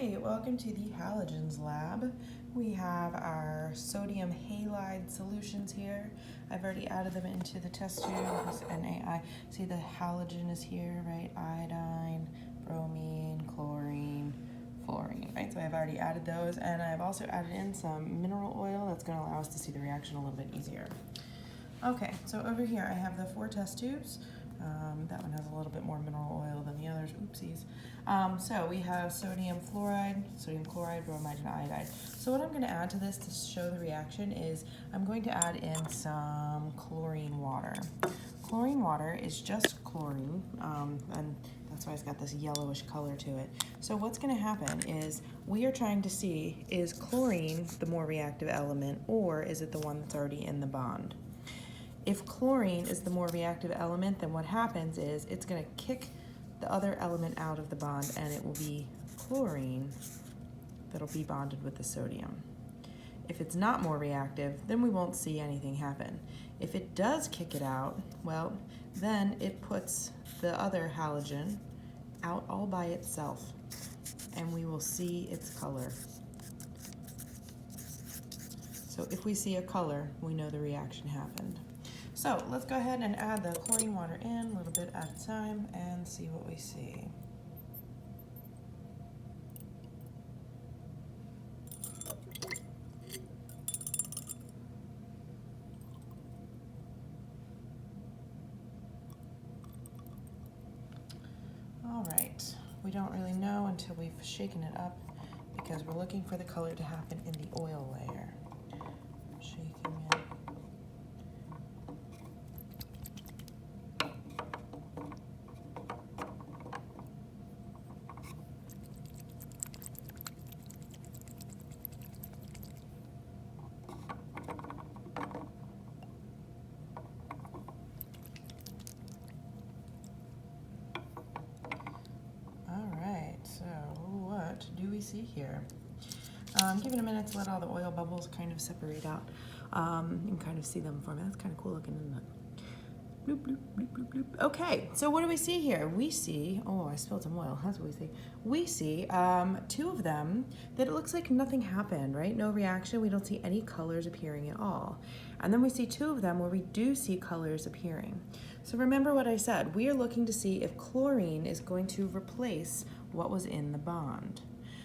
Hi, welcome to the Halogens lab. We have our sodium halide solutions here. I've already added them into the test tube. This NaI. See the halogen is here, right? Iodine, bromine, chlorine, fluorine, right? So I've already added those, and I've also added in some mineral oil that's going to allow us to see the reaction a little bit easier. Okay, so over here I have the 4 test tubes. That one has a little bit more mineral oil than the others, oopsies. So we have sodium fluoride, sodium chloride, bromide, and iodide. So what I'm going to add to this to show the reaction is I'm going to add in some chlorine water. Chlorine water is just chlorine, and that's why it's got this yellowish color to it. So what's going to happen is we are trying to see, is chlorine the more reactive element, or is it the one that's already in the bond? If chlorine is the more reactive element, then what happens is it's going to kick the other element out of the bond, and it will be chlorine that'll be bonded with the sodium. If it's not more reactive, then we won't see anything happen. If it does kick it out, well, then it puts the other halogen out all by itself, and we will see its color. So if we see a color, we know the reaction happened. So let's go ahead and add the chlorine water in a little bit at a time and see what we see. All right, we don't really know until we've shaken it up because we're looking for the color to happen in the oil layer. Shaking it. What do we see here? Give it a minute to let all the oil bubbles kind of separate out. You can kind of see them for me. That's kind of cool looking, isn't it? Bloop, bloop, bloop, bloop, bloop. Okay, so what do we see here? We see, oh, I spilled some oil. That's what we see. We see 2 of them that it looks like nothing happened, right? No reaction. We don't see any colors appearing at all. And then we see 2 of them where we do see colors appearing. So remember what I said. We are looking to see if chlorine is going to replace what was in the bond.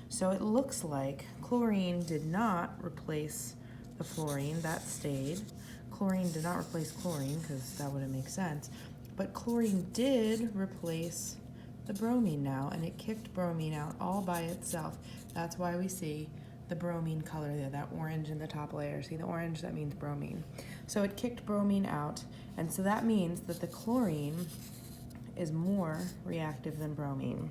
So it looks like chlorine did not replace the fluorine. That stayed. Chlorine did not replace chlorine because that wouldn't make sense. But chlorine did replace the bromine now, and it kicked bromine out all by itself. That's why we see the bromine color there, that orange in the top layer. See the orange? That means bromine. So it kicked bromine out, and so that means that the chlorine is more reactive than bromine.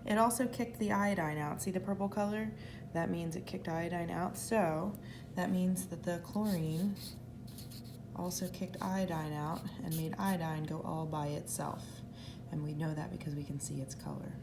It also kicked the iodine out. See the purple color? That means it kicked iodine out. So that means that the chlorine also kicked iodine out and made iodine go all by itself. And we know that because we can see its color.